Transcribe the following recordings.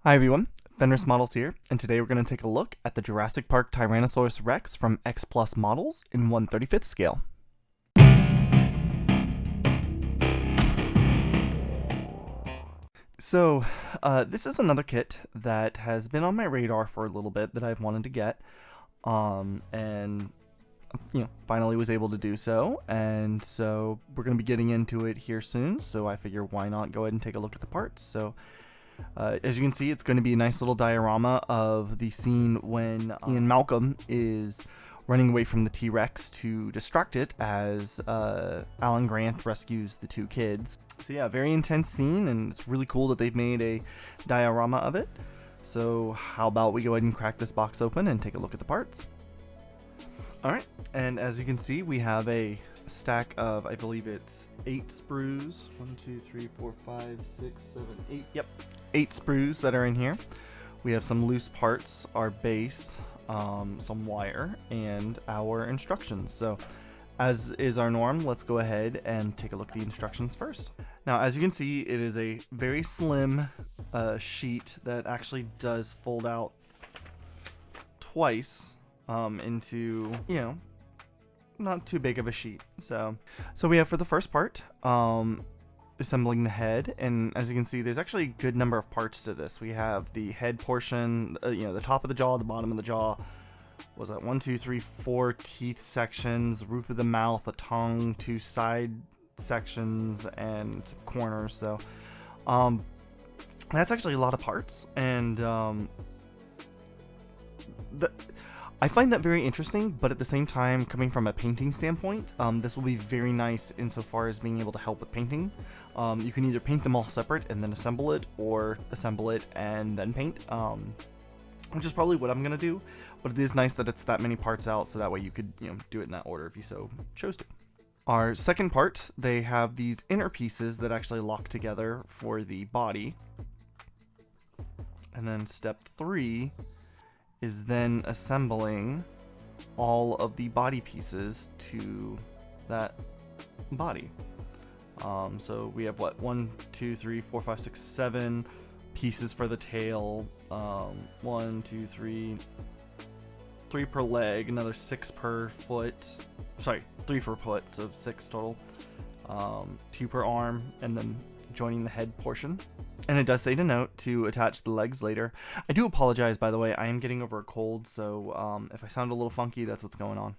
Hi everyone, Fenris Models here, and today we're going to take a look at the Jurassic Park Tyrannosaurus Rex from X Plus models in 1/35th scale. So, this is another kit that has been on my radar for a little bit that I've wanted to get, and finally was able to do so, and so we're going to be getting into it here soon, so I figure why not go ahead and take a look at the parts. So, as you can see, it's going to be a nice little diorama of the scene when Ian Malcolm is running away from the T-Rex to distract it as Alan Grant rescues the two kids. So yeah, very intense scene, and it's really cool that they've made a diorama of it. So how about we go ahead and crack this box open and take a look at the parts. Alright, and as you can see, we have a stack of, I believe it's 8 sprues. 1, 2, 3, 4, 5, 6, 7, 8. Yep, 8 sprues that are in here. We have some loose parts, our base, some wire, and our instructions. So, as is our norm, let's go ahead and take a look at the instructions first. Now, as you can see, it is a very slim sheet that actually does fold out twice into, not too big of a sheet. So we have for the first part, assembling the head, and as you can see, there's actually a good number of parts to this. We have the head portion, the top of the jaw, the bottom of the jaw. Was that 1, 2, 3, 4 teeth sections, roof of the mouth, a tongue, 2 side sections, and corners. So, that's actually a lot of parts, and I find that very interesting, but at the same time, coming from a painting standpoint, this will be very nice insofar as being able to help with painting. You can either paint them all separate and then assemble it, or assemble it and then paint, which is probably what I'm going to do, but it is nice that it's that many parts out, so that way you could do it in that order if you so chose to. Our second part, they have these inner pieces that actually lock together for the body, and then step 3 is then assembling all of the body pieces to that body. So we have 1, 2, 3, 4, 5, 6, 7 pieces for the tail. 1, 2, 3 per leg, another 6 per foot. Sorry, 3 per foot, so 6 total. 2 per arm, and then joining the head portion. And it does say to note to attach the legs later. I do apologize, by the way, I am getting over a cold, so if I sound a little funky, that's what's going on.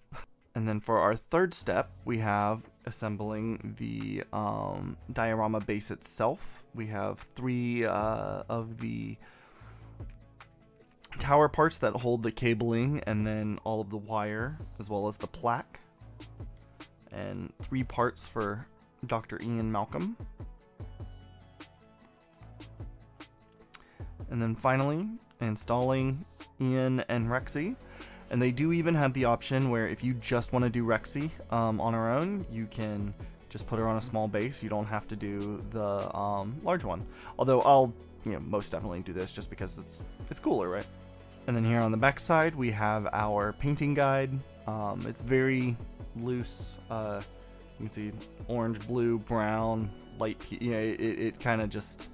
And then for our third step, we have assembling the diorama base itself. We have 3 of the tower parts that hold the cabling, and then all of the wire, as well as the plaque. And 3 parts for Dr. Ian Malcolm. And then finally, installing Ian and Rexy. And they do even have the option where if you just want to do Rexy on her own, you can just put her on a small base. You don't have to do the large one. Although I'll most definitely do this just because it's cooler, right? And then here on the back side, we have our painting guide. It's very loose. You can see orange, blue, brown, light. It kind of just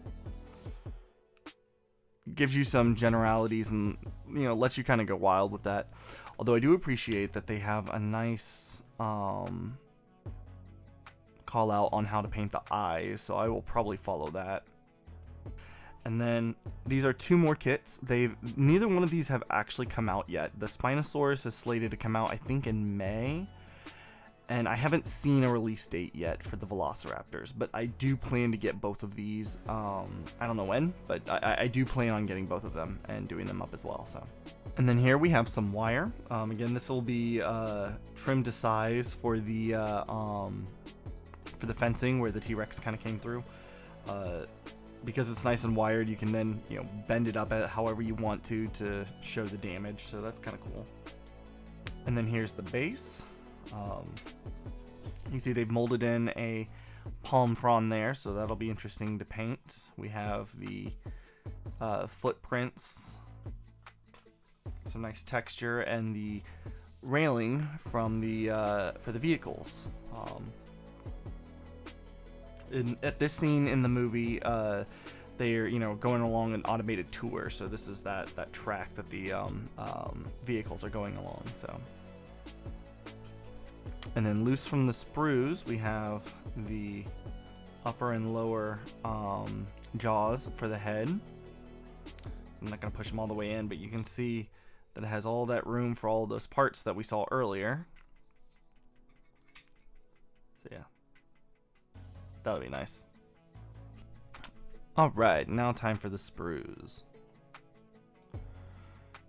gives you some generalities and lets you kind of go wild with that. Although I do appreciate that they have a nice call out on how to paint the eyes, so I will probably follow that. And then these are 2 more kits. Neither one of these have actually come out yet. The Spinosaurus is slated to come out, I think, in May. And I haven't seen a release date yet for the Velociraptors, but I do plan to get both of these. I don't know when, but I do plan on getting both of them and doing them up as well. So, and then here we have some wire. Again, this will be trimmed to size for the fencing where the T-Rex kind of came through. Because it's nice and wired, you can then bend it up at however you want to show the damage. So that's kind of cool. And then here's the base. You see they've molded in a palm frond there, so that'll be interesting to paint. We have the footprints, some nice texture, and the railing from the for the vehicles. At this scene in the movie, they're, you know, going along an automated tour. So this is that track that the vehicles are going along. So, and then loose from the sprues, we have the upper and lower jaws for the head. I'm not going to push them all the way in, but you can see that it has all that room for all those parts that we saw earlier. So yeah, that'll be nice. All right, now time for the sprues.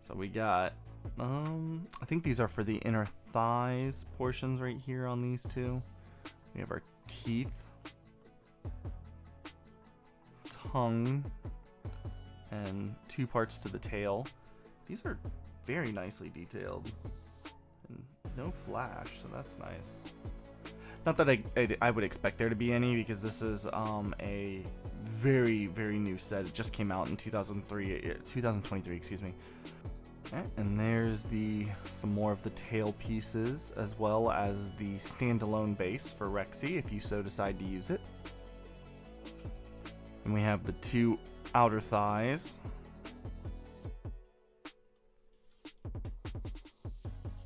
So we got, I think these are for the inner thighs portions right here on these two. We have our teeth, tongue, and 2 parts to the tail. These are very nicely detailed and no flash, so that's nice. Not that I would expect there to be any, because this is a very new set. It just came out in 2023, excuse me. Okay, and there's some more of the tail pieces, as well as the standalone base for Rexy if you so decide to use it. And we have the 2 outer thighs.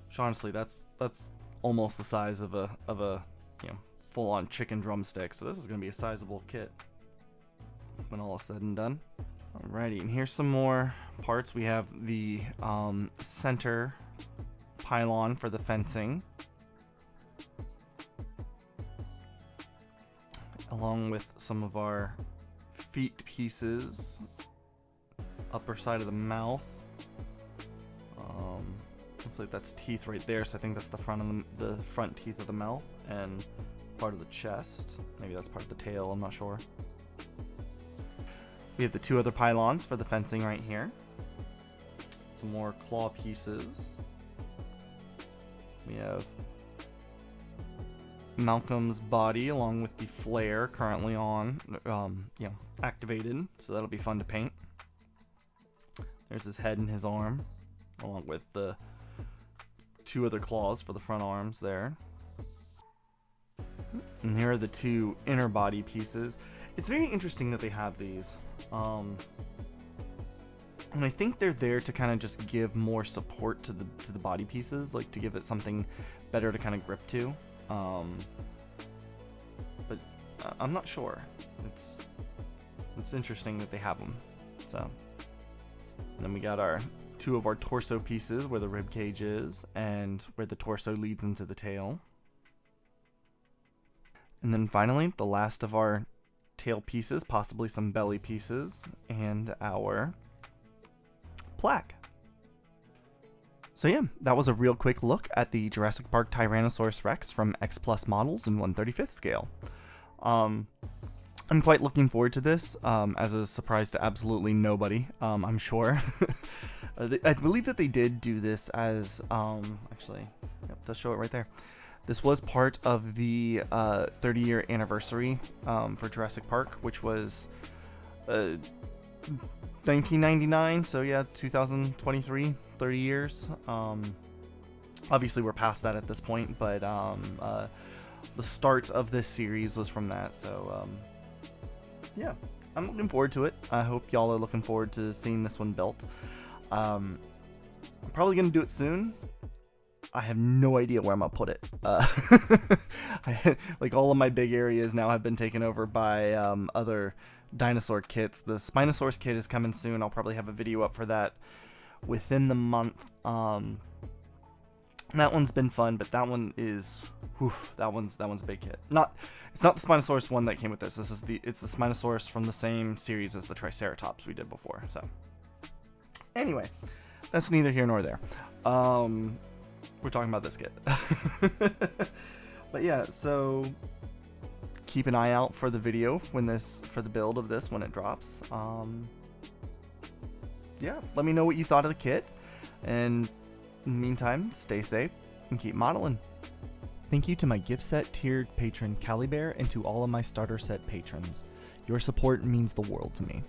Which honestly, that's almost the size of a you know, full-on chicken drumstick. So this is gonna be a sizable kit when all is said and done. Alrighty, and here's some more parts. We have the center pylon for the fencing, along with some of our feet pieces, upper side of the mouth. Looks like that's teeth right there, so I think that's the front teeth of the mouth and part of the chest. Maybe that's part of the tail, I'm not sure. We have the 2 other pylons for the fencing right here. Some more claw pieces. We have Malcolm's body along with the flare currently on, you know, activated, so that'll be fun to paint. There's his head and his arm, along with the 2 other claws for the front arms there. And here are the 2 inner body pieces. It's very interesting that they have these. And I think they're there to kind of just give more support to the body pieces, like to give it something better to kind of grip to. But I'm not sure. It's interesting that they have them. So, and then we got our 2 of our torso pieces where the rib cage is and where the torso leads into the tail. And then finally, the last of our tail pieces, possibly some belly pieces, and our plaque. So yeah, that was a real quick look at the Jurassic Park Tyrannosaurus Rex from X Plus models in 1/35 scale. I'm quite looking forward to this, as a surprise to absolutely nobody, I'm sure. I believe that they did do this as, actually, yep, does show it right there. This was part of the 30-year anniversary for Jurassic Park, which was 1999, so yeah, 2023, 30 years. Obviously, we're past that at this point, but the start of this series was from that, so yeah, I'm looking forward to it. I hope y'all are looking forward to seeing this one built. I'm probably going to do it soon. I have no idea where I'm going to put it. Like, all of my big areas now have been taken over by other dinosaur kits. The Spinosaurus kit is coming soon. I'll probably have a video up for that within the month. That one's been fun, but that one is, whew, that one's a big hit. It's not the Spinosaurus one that came with this. It's the Spinosaurus from the same series as the Triceratops we did before. So anyway, that's neither here nor there. We're talking about this kit. But yeah, so keep an eye out for the video for the build of this when it drops. Yeah, let me know what you thought of the kit, and in the meantime, stay safe and keep modeling. Thank you to my gift set tiered patron Calibear and to all of my starter set patrons. Your support means the world to me.